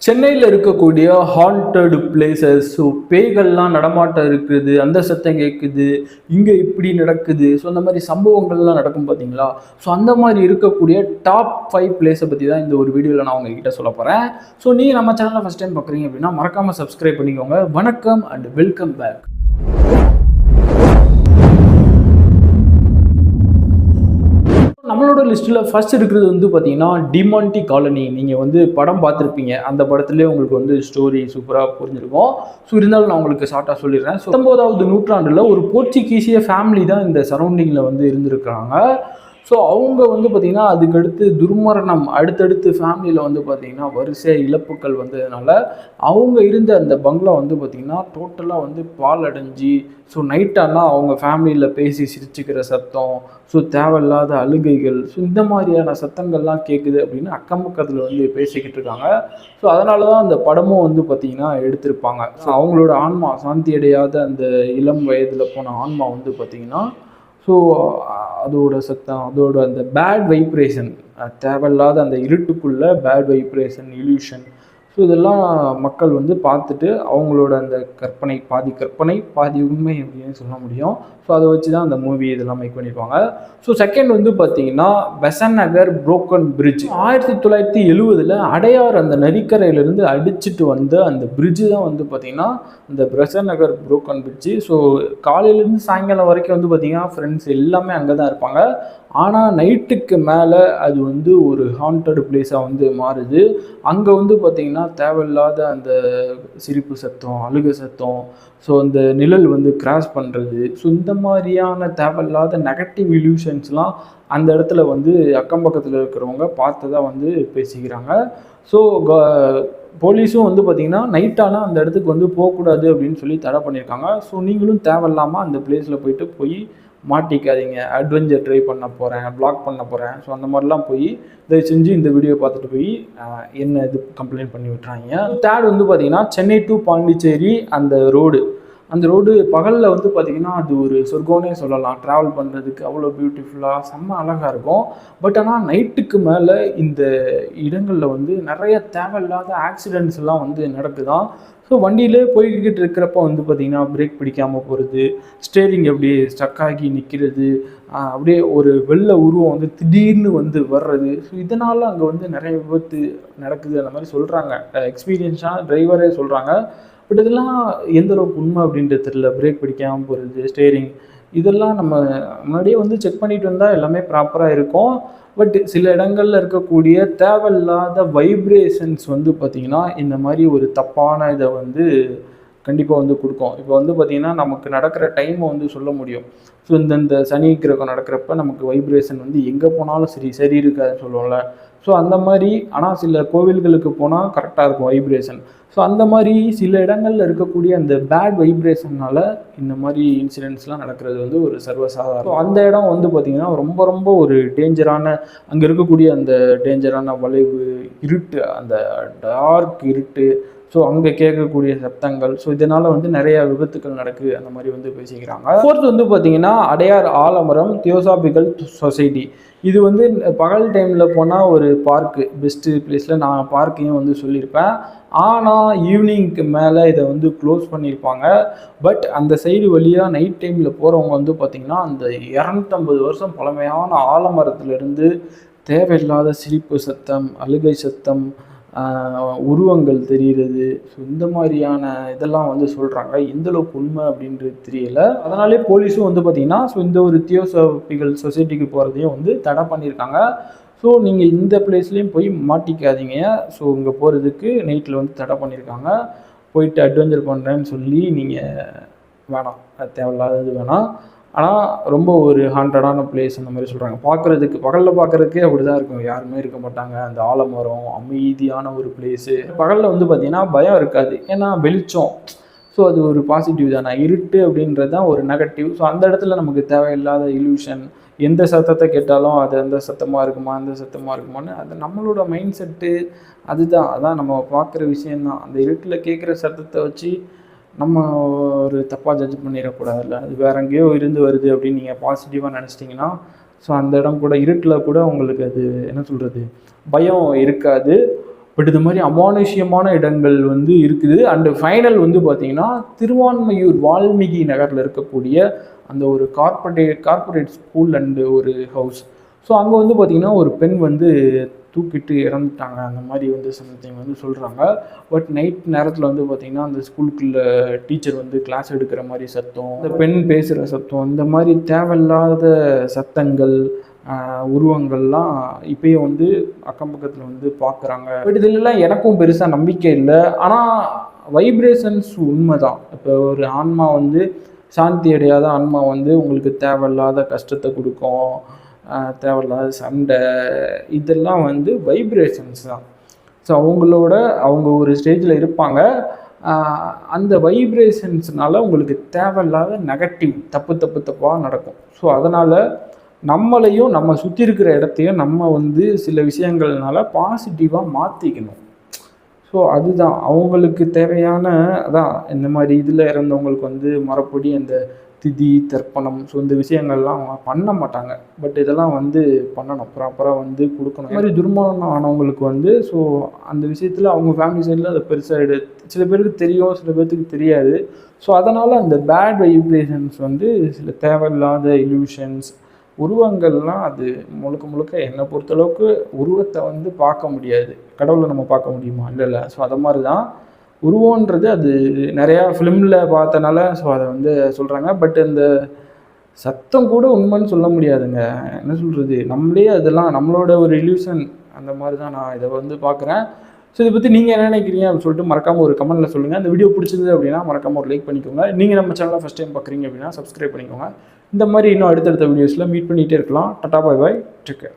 சென்னையில் இருக்கக்கூடிய haunted places. So பேய்கள்லாம் நடமாட்டம் இருக்குது, அந்த சத்தம் கேட்குது, இங்கே இப்படி நடக்குது. ஸோ அந்த மாதிரி சம்பவங்கள்லாம் நடக்கும் பார்த்தீங்களா? ஸோ அந்த மாதிரி இருக்கக்கூடிய டாப் 5 பிளேஸை பற்றி தான் இந்த ஒரு வீடியோவில் நான் உங்ககிட்ட சொல்ல போகிறேன். ஸோ நீங்கள் நம்ம சேனலில் ஃபஸ்ட் டைம் பார்க்குறீங்க அப்படின்னா மறக்காமல் சப்ஸ்கிரைப் பண்ணிக்கோங்க. வணக்கம் அண்ட் வெல்கம் பேக். நம்மளோட லிஸ்ட்டில் ஃபர்ஸ்ட் இருக்கிறது வந்து பார்த்தீங்கன்னா டிமாண்டி காலனி. நீங்கள் வந்து படம் பார்த்துருப்பீங்க, அந்த படத்துலேயே உங்களுக்கு வந்து ஸ்டோரி சூப்பராக புரிஞ்சிருக்கும். ஸோ இருந்தாலும் நான் உங்களுக்கு ஷார்ட்டாக சொல்லிடுறேன். 19வது நூற்றாண்டில் ஒரு போர்ச்சுகீசிய ஃபேமிலி தான் இந்த சரௌண்டிங்கில் வந்து இருந்திருக்கிறாங்க. ஸோ அவங்க வந்து பார்த்திங்கன்னா அதுக்கடுத்து துர்மரணம், அடுத்தடுத்து ஃபேமிலியில் வந்து பார்த்திங்கன்னா வரிசையாக இழப்புகள் வந்ததுனால அவங்க இருந்த அந்த பங்களா வந்து பார்த்திங்கன்னா டோட்டலாக வந்து பால் அடைஞ்சி. ஸோ நைட்டானால் அவங்க ஃபேமிலியில் பேசி சிரிச்சுக்கிற சத்தம், ஸோ தேவையில்லாத அழுகைகள், ஸோ இந்த மாதிரியான சத்தங்கள்லாம் கேட்குது அப்படின்னு அக்கம் பக்கத்தில் வந்து பேசிக்கிட்டு இருக்காங்க. ஸோ அதனால தான் அந்த படமும் வந்து பார்த்திங்கன்னா எடுத்திருப்பாங்க. ஸோ அவங்களோட ஆன்மா சாந்தி அடையாத அந்த இளம் வயதில் போன ஆன்மா வந்து பார்த்திங்கன்னா ஸோ அதோட சத்தம், அதோட அந்த பேட் வைப்ரேஷன், தேவையில்லாத அந்த இருட்டுக்குள்ளே பேட் வைப்ரேஷன், இல்யூஷன், ஸோ இதெல்லாம் மக்கள் வந்து பார்த்துட்டு அவங்களோட அந்த கற்பனை பாதி உண்மை அப்படின்னு சொல்ல முடியும். ஸோ அதை வச்சு தான் அந்த மூவி இதெல்லாம் மேக் பண்ணியிருப்பாங்க. ஸோ செகண்ட் வந்து பார்த்தீங்கன்னா பெசன்ட் நகர் புரோக்கன் பிரிட்ஜ். 1970 அடையார் அந்த நதிக்கரையிலேருந்து அடிச்சுட்டு வந்த அந்த பிரிட்ஜு தான் வந்து பார்த்திங்கன்னா இந்த பெசன்ட் நகர் புரோக்கன் பிரிட்ஜு. ஸோ காலையிலேருந்து சாயங்காலம் வரைக்கும் வந்து பார்த்திங்கன்னா ஃப்ரெண்ட்ஸ் எல்லாமே அங்கே தான் இருப்பாங்க. ஆனால் நைட்டுக்கு மேலே அது வந்து ஒரு ஹாண்டட் பிளேஸாக வந்து மாறுது. அங்கே வந்து பார்த்திங்கன்னா தேவையில்லாத அந்த சிரிப்பு சத்தம், அழுகை சத்தம், ஸோ அந்த நிழல் வந்து கிராஸ் பண்ணுறது, ஸோ இந்த மாதிரியான தேவையில்லாத நெகட்டிவ் இல்யூஷன்ஸ்லாம் அந்த இடத்துல வந்து அக்கம் பக்கத்தில் இருக்கிறவங்க பார்த்ததாக வந்து பேசிக்கிறாங்க. ஸோ போலீஸும் வந்து பார்த்திங்கன்னா நைட்டானால் அந்த இடத்துக்கு வந்து போகக்கூடாது அப்படின்னு சொல்லி தடை பண்ணியிருக்காங்க. ஸோ நீங்களும் தேவையில்லாமல் அந்த பிளேஸில் போய் மாட்டிக்காதீங்க. அட்வென்ச்சர் ட்ரை பண்ண போகிறேன், ப்ளாக் பண்ண போகிறேன், ஸோ அந்த மாதிரிலாம் தயவு செஞ்சு இந்த வீடியோ பார்த்துட்டு என்ன இது கம்ப்ளைண்ட் பண்ணி விட்டுறாங்க. தேர்ட் வந்து பார்த்திங்கன்னா சென்னை டு பாண்டிச்சேரி அந்த ரோடு பகலில் வந்து பார்த்திங்கன்னா அது ஒரு சொர்க்கம்னே சொல்லலாம். ட்ராவல் பண்ணுறதுக்கு அவ்வளோ பியூட்டிஃபுல்லாக செம்ம அழகாக இருக்கும். பட் ஆனால் நைட்டுக்கு மேலே இந்த இடங்களில் வந்து நிறைய தேவையில்லாத ஆக்சிடெண்ட்ஸ்லாம் வந்து நடக்குதான். ஸோ வண்டியிலே போய்கிட்டு இருக்கிறப்ப வந்து பார்த்திங்கன்னா பிரேக் பிடிக்காமல் போகிறது, ஸ்டேரிங் அப்படியே ஸ்டக் ஆகி நிற்கிறது, அப்படியே ஒரு வெள்ளை உருவம் வந்து திடீர்னு வந்து வர்றது. ஸோ இதனால் அங்கே வந்து நிறைய விபத்து நடக்குது அந்த மாதிரி சொல்கிறாங்க. எக்ஸ்பீரியன்ஸாக டிரைவரே சொல்கிறாங்க. பட் இதெல்லாம் எந்த அளவுக்கு உண்மை அப்படின்றது தெரியல. பிரேக் பிடிக்காமல் போகிறது, ஸ்டேரிங், இதெல்லாம் நம்ம முன்னாடியே வந்து செக் பண்ணிட்டு வந்தால் எல்லாமே ப்ராப்பராக இருக்கும். பட் சில இடங்களில் இருக்கக்கூடிய தேவையில்லாத வைப்ரேஷன்ஸ் வந்து பார்த்திங்கன்னா இந்த மாதிரி ஒரு தப்பான இதை வந்து கண்டிப்பாக வந்து கொடுக்கும். இப்போ வந்து பார்த்திங்கன்னா நமக்கு நடக்கிற டைமை வந்து சொல்ல முடியும். ஸோ இந்த சனி கிரகம் நடக்கிறப்ப நமக்கு வைப்ரேஷன் வந்து எங்கே போனாலும் சரி இருக்காதுன்னு சொல்லுவோம்ல. ஸோ அந்த மாதிரி ஆனால் சில கோவில்களுக்கு போனால் கரெக்டாக இருக்கும் வைப்ரேஷன். ஸோ அந்த மாதிரி சில இடங்களில் இருக்கக்கூடிய அந்த பேட் வைப்ரேஷனால் இந்த மாதிரி இன்சிடென்ட்ஸ்லாம் நடக்கிறது வந்து ஒரு சர்வசாதாரணம். ஸோ அந்த இடம் வந்து பார்த்திங்கன்னா ரொம்ப ஒரு டேஞ்சரான, அங்கே இருக்கக்கூடிய அந்த டேஞ்சரான வளைவு, இருட்டு, அந்த டார்க் இருட்டு, ஸோ அங்கே கேட்கக்கூடிய சத்தங்கள், ஸோ இதனால் வந்து நிறைய விபத்துக்கள் நடக்குது அந்த மாதிரி வந்து பேசிக்கிறாங்க. ஃபோர்த் வந்து பார்த்திங்கன்னா அடையார் ஆலமரம் தியோசாபிக்கல் சொசைட்டி. இது வந்து பகல் டைமில் போனால் ஒரு பார்க்கு, பெஸ்ட்டு பிளேஸில் நான் பார்க்கையும் வந்து சொல்லியிருப்பேன். ஆனால் ஈவினிங்க்கு மேலே இதை வந்து க்ளோஸ் பண்ணியிருப்பாங்க. பட் அந்த சைடு வழியாக நைட் டைமில் போகிறவங்க வந்து பார்த்திங்கன்னா அந்த 250 வருஷம் பழமையான ஆலமரத்துலேருந்து தேவையில்லாத சிரிப்பு சத்தம், அழுகை சத்தம், உருவங்கள் தெரிகிறது, ஸோ இந்த மாதிரியான இதெல்லாம் வந்து சொல்கிறாங்க. எந்தளவுக்கு உண்மை அப்படின்றது தெரியல. அதனாலே போலீஸும் வந்து பார்த்திங்கன்னா ஸோ இந்த ஒரு தியோசாபிக்கல் சொசைட்டிக்கு போகிறதையும் வந்து தடை பண்ணியிருக்காங்க. ஸோ நீங்கள் இந்த பிளேஸ்லேயும் போய் மாட்டிக்காதீங்க. ஸோ இங்கே போகிறதுக்கு நைட்டில் வந்து தடை பண்ணியிருக்காங்க. போயிட்டு அட்வென்ச்சர் பண்ணுறேன்னு சொல்லி நீங்கள் வேணாம், தேவையில்லாதது வேணாம். ஆனால் ரொம்ப ஒரு ஹாண்டடான பிளேஸ் அந்த மாதிரி சொல்கிறாங்க. பார்க்குறதுக்கு பகலில் பார்க்குறதுக்கே அப்படி தான் இருக்கும், யாருமே இருக்க மாட்டாங்க. அந்த ஆலமரம் அமைதியான ஒரு பிளேஸு. பகலில் வந்து பார்த்திங்கன்னா பயம் இருக்காது, ஏன்னா வெளிச்சம். ஸோ அது ஒரு பாசிட்டிவ் தானே. இருட்டு அப்படின்றது தான் ஒரு நெகட்டிவ். ஸோ அந்த இடத்துல நமக்கு தேவையில்லாத இல்யூஷன், எந்த சத்தத்தை கேட்டாலும் அது அந்த சத்தமாக இருக்குமா, அந்த சத்தமாக இருக்குமான்னு அது நம்மளோட மைண்ட் செட்டு. அதான் நம்ம பார்க்குற விஷயந்தான். அந்த இருட்டில் கேட்குற சத்தத்தை வச்சு நம்ம ஒரு தப்பாக ஜட்ஜ் பண்ணிடக்கூடாதுல்ல. அது வேற எங்கேயோ இருந்து வருது அப்படின்னு நீங்கள் பாசிட்டிவாக நினச்சிட்டிங்கன்னா ஸோ அந்த இடம் கூட இருட்டில் கூட உங்களுக்கு அது என்ன சொல்கிறது, பயம் இருக்காது. பட் இது மாதிரி அமானுஷ்யமான இடங்கள் வந்து இருக்குது. அண்டு ஃபைனல் வந்து பார்த்தீங்கன்னா திருவான்மையூர் வால்மீகி நகரில் இருக்கக்கூடிய அந்த ஒரு கார்ப்பரேட் ஸ்கூல் அண்டு ஒரு ஹவுஸ். ஸோ அங்கே வந்து பார்த்திங்கன்னா ஒரு பெண் வந்து தூக்கிட்டு இறந்துட்டாங்க அந்த மாதிரி வந்து சம்திங் வந்து சொல்கிறாங்க. பட் நைட் நேரத்தில் வந்து பார்த்திங்கன்னா அந்த ஸ்கூலுக்குள்ள டீச்சர் வந்து கிளாஸ் எடுக்கிற மாதிரி சத்தம், அந்த பெண் பேசுகிற சத்தம், இந்த மாதிரி தேவையில்லாத சத்தங்கள் உருவங்கள்லாம் இப்பயும் வந்து அக்கம் பக்கத்தில் வந்து பார்க்குறாங்க. பட் இதிலெல்லாம் எனக்கும் பெருசாக நம்பிக்கை இல்லை. ஆனால் வைப்ரேஷன்ஸ் உண்மை தான். இப்போ ஒரு ஆன்மா வந்து சாந்தி அடையாத ஆன்மா வந்து உங்களுக்கு தேவையில்லாத கஷ்டத்தை கொடுக்கும், தேவையில்லாத சண்டை, இதெல்லாம் வந்து வைப்ரேஷன்ஸ் தான். ஸோ அவங்க ஒரு ஸ்டேஜில் இருப்பாங்க. அந்த வைப்ரேஷன்ஸ்னால உங்களுக்கு தேவையில்லாத நெகட்டிவ் தப்பாக நடக்கும். ஸோ அதனால் நம்மளையும் நம்ம சுற்றி இருக்கிற இடத்தையும் நம்ம வந்து சில விஷயங்கள்னால பாசிட்டிவாக மாற்றிக்கணும். ஸோ அதுதான் அவங்களுக்கு தேவையான. அதான் இந்த மாதிரி இதில் இறந்தவங்களுக்கு வந்து மறுபடி அந்த திதி தர்ப்பணம், ஸோ இந்த விஷயங்கள்லாம் அவங்க பண்ண மாட்டாங்க. பட் இதெல்லாம் வந்து பண்ணணும், ப்ராப்பராக வந்து கொடுக்கணும். இந்த மாதிரி துர்மரணம் ஆனவங்களுக்கு வந்து ஸோ அந்த விஷயத்தில் அவங்க ஃபேமிலி சைடில் அதை பெருசாக சில பேருக்கு தெரியும், சில பேர்த்துக்கு தெரியாது. ஸோ அதனால் அந்த பேட் வைப்ரேஷன்ஸ் வந்து சில தேவையில்லாத இல்யூஷன்ஸ் உருவங்கள்லாம் அது முழுக்க என்னை பொறுத்தளவுக்கு உருவத்தை வந்து பார்க்க முடியாது. கடவுளை நம்ம பார்க்க முடியுமா? இல்லை. ஸோ அதை மாதிரி தான் உருவன்றது. அது நிறையா ஃபிலிமில் பார்த்தனால ஸோ அதை வந்து சொல்கிறாங்க. பட் அந்த சத்தம் கூட உண்மைன்னு சொல்ல முடியாதுங்க. என்ன சொல்கிறது, நம்மளே அதெல்லாம் நம்மளோட ஒரு இல்யூஷன். அந்த மாதிரி தான் நான் இதை வந்து பார்க்குறேன். ஸோ இதை பற்றி நீங்கள் என்ன நினைக்கிறீங்க அப்படின்னு சொல்லிட்டு மறக்காமல் ஒரு கமெண்ட்டில் சொல்லுங்கள். இந்த வீடியோ பிடிச்சிருந்தது அப்படின்னா மறக்காமல் ஒரு லைக் பண்ணிக்கோங்க. நீங்கள் நம்ம சேனலை ஃபஸ்ட் டைம் பார்க்குறீங்க அப்படின்னா சப்ஸ்கிரைப் பண்ணிக்கோங்க. இந்த மாதிரி இன்னும் அடுத்தடுத்த வீடியோஸில் மீட் பண்ணிகிட்டே இருக்கலாம். டாடா, பாய் பாய், டேக் கேர்.